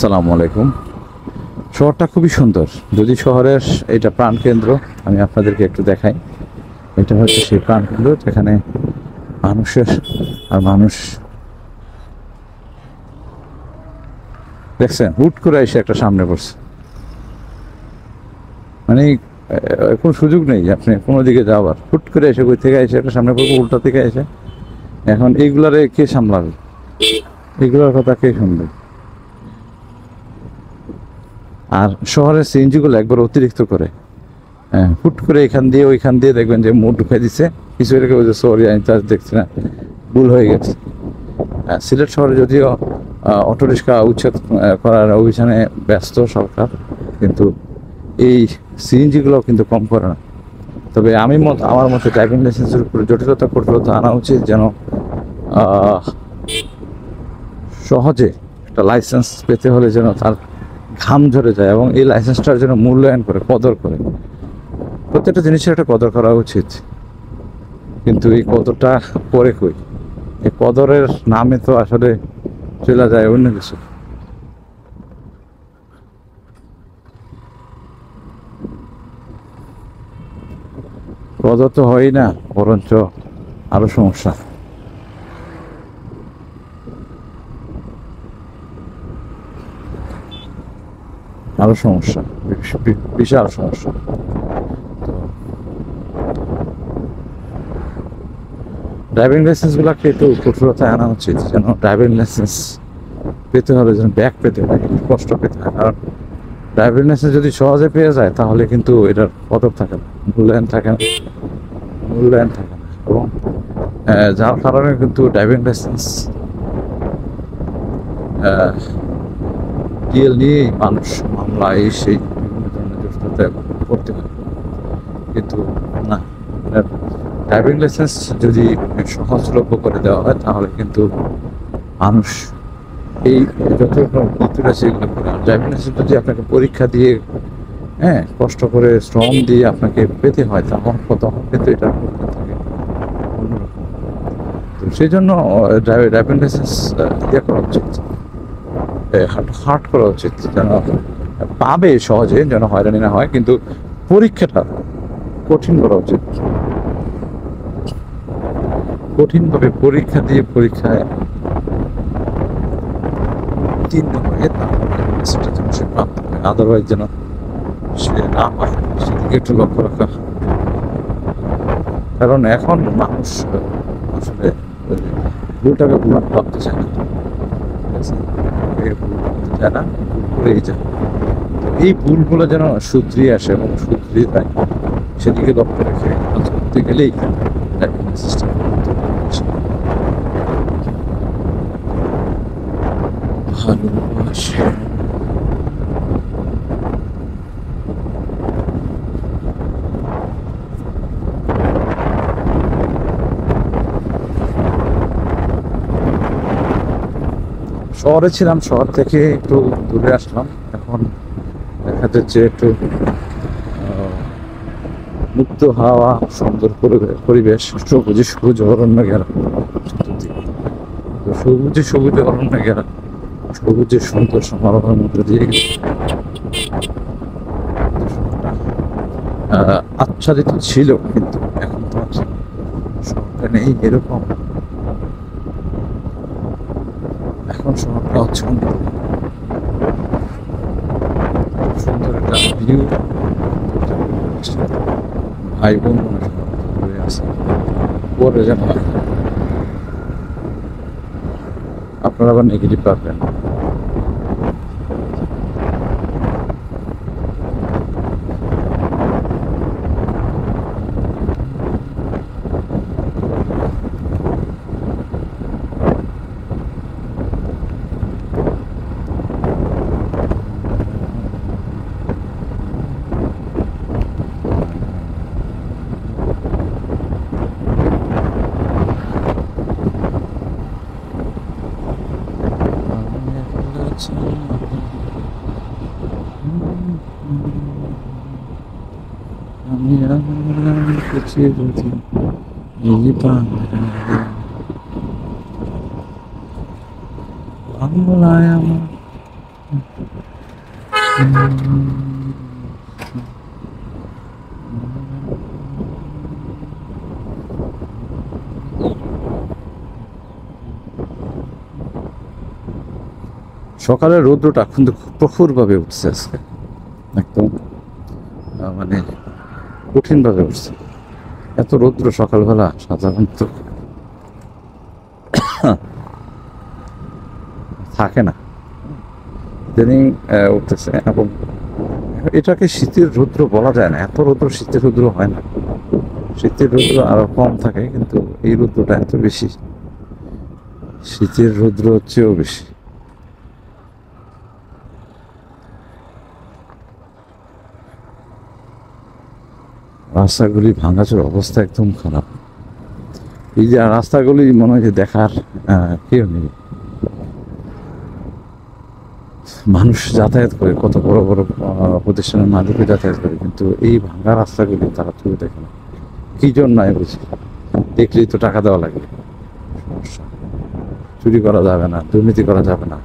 আসসালামু আলাইকুম। শহরটা খুবই সুন্দর। যদি শহরের এটা প্রাণকেন্দ্র, আমি আপনাদেরকে একটু দেখাই। এটা হচ্ছে সেই প্রাণকেন্দ্র যেখানে মানুষের আর মানুষ, দেখছেন হুট করে এসে একটা সামনে পড়ছে, মানে কোনো সুযোগ নেই যে আপনি কোনো দিকে যাওয়ার। হুট করে এসে কই থেকে এসে একটা সামনে পড়বো, উল্টা থেকে এসে। এখন এইগুলারে কে সামলাবে? এগুলোর কথা কে শুনবে? আর শহরের সিএনজিগুলো একবার অতিরিক্ত করে, হ্যাঁ, হুট করে এখান দিয়ে ওইখান দিয়ে দেখবেন যে মুড ঢুকে দিচ্ছে। কিছু এটাকে বলছে সরি আমি তো দেখছি না, ভুল হয়ে গেছে। সিলেট শহরে যদিও অটোরিক্সা উচ্ছেদ করার অভিযানে ব্যস্ত সরকার, কিন্তু এই সিএনজিগুলো কিন্তু কম করে না। তবে আমার মতে ড্রাইভিং লাইসেন্সের উপরে জটিলতা কঠোরতা আনা উচিত, যেন সহজে একটা লাইসেন্স পেতে হলে যেন তার ঘাম ঝরে যায়, এবং এই লাইসেন্সটার জন্য মূল্যায়ন করে, কদর করে। প্রত্যেকটা জিনিসের একটা কদর করা উচিত, কিন্তু এই কদরটা করে কই? এই কদরের নামে তো আসলে চলে যায় অন্য কিছু। কদর তো হয়ই না, বরঞ্চ আরো সমস্যা। আরো সমস্যা, বিশাল সমস্যা। ড্রাইভিং লাইসেন্সগুলোকে একটু কঠোরতায় আনা উচিত, যেন ড্রাইভিং লাইসেন্স পেতে হলে যেন ব্যাক পেতে হয়, একটু কষ্ট পেতে হয়। কারণ ড্রাইভিং লাইসেন্স যদি সহজে পেয়ে যায় তাহলে কিন্তু এটার কদর থাকে না, মূল্যায়ন থাকে না, এবং যার কারণে কিন্তু ড্রাইভিং লাইসেন্স ডিএল নিয়েই মানুষ মামলা এই সেই বিভিন্ন ধরনের জটিলতায় পড়তে হয়। কিন্তু না, ড্রাইভিং লাইসেন্স যদি সহজলভ্য করে দেওয়া হয় তাহলে কিন্তু মানুষ এই যত ভিতরে আছে এগুলো করে। আর ড্রাইভিং লাইসেন্স যদি আপনাকে পরীক্ষা দিয়ে, হ্যাঁ, কষ্ট করে শ্রম দিয়ে আপনাকে পেতে হয়, তখন কিন্তু এটা থাকে অন্যরকম। তো সেই জন্য ড্রাইভিং লাইসেন্স ইয়ে করা উচিত, হার্ড করা উচিত, যেন পাবে সহজে, যেন হয়রানি না হয়। কিন্তু পরীক্ষাটা কঠিন করা উচিত, কঠিনভাবে পরীক্ষা দিয়ে পরীক্ষায় উত্তীর্ণ হয়ে তারপরে সেটা যেন সে প্রাপ্ত হয়, আদারওয়াইজ যেন সে না পায়, সেদিকে একটু লক্ষ্য রাখা। কারণ এখন মানুষ আসলে ভুলটাকে ভুল ভাবতে চায় না, ভুল ভাবতে চায় না, ভুল করেই যায়। তো এই ভুলগুলো যেন শুধরিয়ে আসে এবং শুধরিয়ে দেয়, সেদিকে লক্ষ্য রেখে কাজ করতে গেলেই ড্রাইভিং সিস্টেম ভালোবাসে। শহরে ছিলাম, শহর থেকে একটু দূরে আসলাম। এখন দেখা যাচ্ছে একটু মুক্ত হাওয়া, সুন্দর পরিবেশ, সবুজ অরণ্য ঘেরা, সবুজ অরণ্য ঘেরা, সবুজের সুন্দর সমারোহের মধ্যে দিয়ে আচ্ছাদিত ছিল, কিন্তু এখন তো শহরটা নেই এরকম। এখন শহরটা হচ্ছে সুন্দর একটা ভিউ। ভাই বোন ঘুরে আসে পরে যেন আপনারা আবার নেগেটিভ পাবেন। বাংলায় আমার সকালের রৌদ্রটা কিন্তু খুব প্রখরভাবে উঠছে আজকে, একদম মানে কঠিনভাবে উঠছে। এত রৌদ্র সকালবেলা সাধারণত থাকে না, ইদানিং উঠতেছে। এবং এটাকে শীতের রৌদ্র বলা যায় না, এত রৌদ্র শীতের রৌদ্র হয় না। শীতের রৌদ্র আরো কম থাকে, কিন্তু এই রৌদ্রটা এত বেশি, শীতের রৌদ্র হচ্ছেও বেশি। রাস্তাগুলি ভাঙাচোর অবস্থা একদম খারাপ। এই যে রাস্তাগুলি মনে হয় যে দেখার কেউ নেই। মানুষ যাতায়াত করে, কত বড় বড় প্রতিষ্ঠানের মালিকে যাতায়াত করে, কিন্তু এই ভাঙা রাস্তাগুলি তারা তুলে দেখে না। কি জন্য আমি বুঝি, দেখলেই তো টাকা দেওয়া লাগে, সমস্যা। চুরি করা যাবে না, দুর্নীতি করা যাবে না।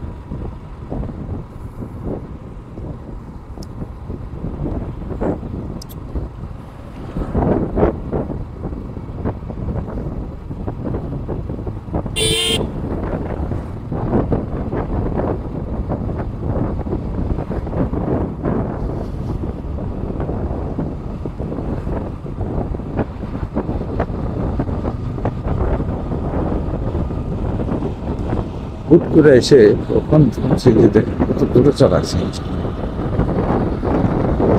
হুট করে এসে ওখান থেকে দেখে কত দূরে চালাচ্ছে,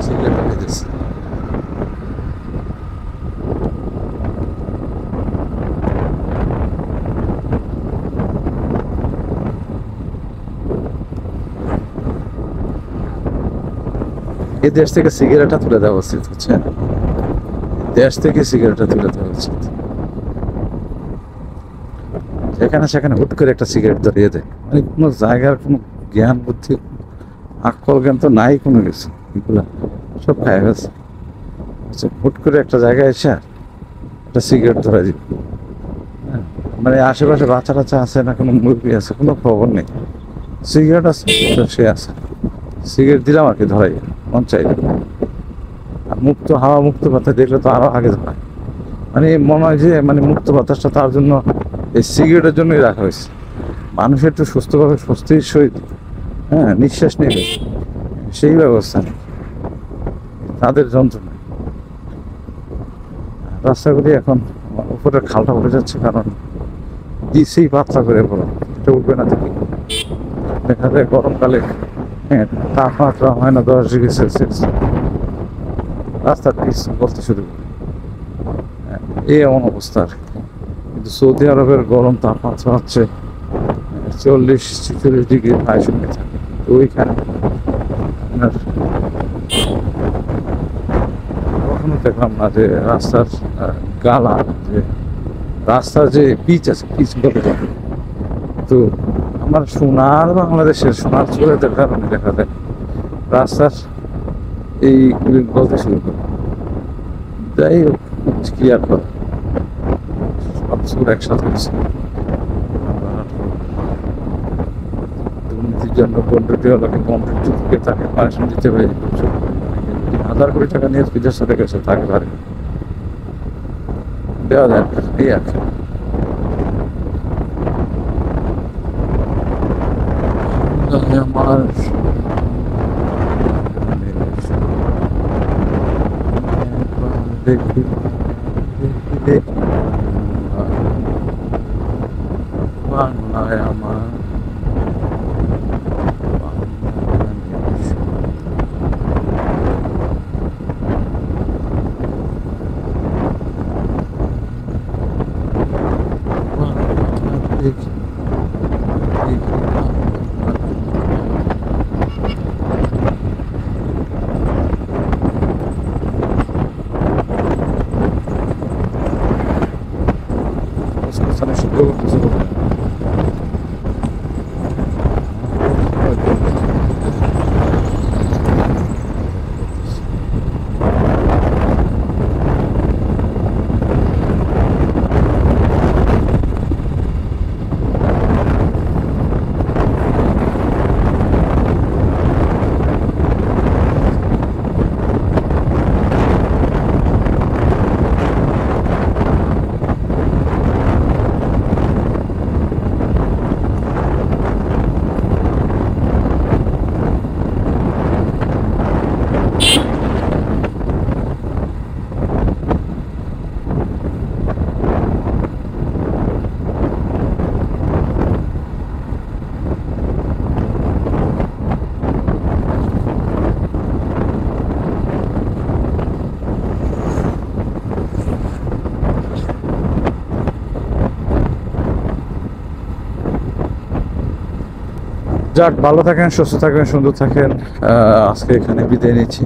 সিগারেট খেতেছে। এই দেশ থেকে সিগারেটটা তুলে দেওয়া উচিত, বুঝছেন? দেশ থেকে সিগারেটটা তুলে দেওয়া উচিত। যেখানে সেখানে হুট করে একটা সিগারেট ধরিয়ে দেয়, মানে কোনো জায়গার কোনো জ্ঞান বুদ্ধি আকল জ্ঞান তো নাই কোনো কিছু, এগুলা সব খায় গেছে। হুট করে একটা জায়গায় এসে একটা সিগারেট ধরে দিব, হ্যাঁ, মানে আশেপাশে বাচ্চা টাচ্চা আছে না, কোনো মুরগি আছে, কোনো খবর নেই। সিগারেট আছে, সে আছে, সিগারেট দিলাম আর কি, ধরাই মন চাই। আর মুক্ত হাওয়া, মুক্ত বাতাস দেখলে তো আরো আগে ধরায়। মানে মনে হয় যে মানে মুক্ত বাতাসটা তার জন্য, এই সিগারেটের জন্যই রাখা হয়েছে। মানুষ একটু সুস্থভাবে স্বস্তির সহিত নিঃশ্বাস নেবে, সেই ব্যবস্থা নেই, তাদের যন্ত্রণা। রাস্তাগুলি এখন উপরের খালটা উঠে যাচ্ছে, কারণ দিছেই পাতলা করে বলো, এটা উঠবে না দেখি। দেখা যায় গরমকালে তাপমাত্রা হয় না 10 ডিগ্রি সেলসিয়াস, রাস্তার পিচ বলতে শুরু করে, এই এমন অবস্থা আর কি। কিন্তু সৌদি আরবের গরম তাপমাত্রা হচ্ছে 40-46 ডিগ্রি হাই শূন্য থাকে। তো ওইখানে আপনার কখনো দেখলাম না যে রাস্তার গালা, যে রাস্তার যে পিচ আছে, পিচ বলে থাকে। তো আমার সোনার বাংলাদেশের সোনার চুলেদের কারণে দেখা যায় রাস্তার এই বলতে শুরু করে। যাই হোক, কি আর করে, সব চুল একসাথে হয়েছে। দুর্নীতির জন্য 15টি হলো 15টি থেকে তাকে পারিশ্রমিক দিতে হবে। 1000 কোটি টাকা নিয়ে বিদেশ চলে গেছে, তাকে পারে দেওয়া যায় না, এই আর কি। আমার বাংলায় আমার শুদ্ধ করতেছে। যাক, ভালো থাকেন, সুস্থ থাকেন, সুন্দর থাকেন। আজকে এখানে বিদায় নিচ্ছি।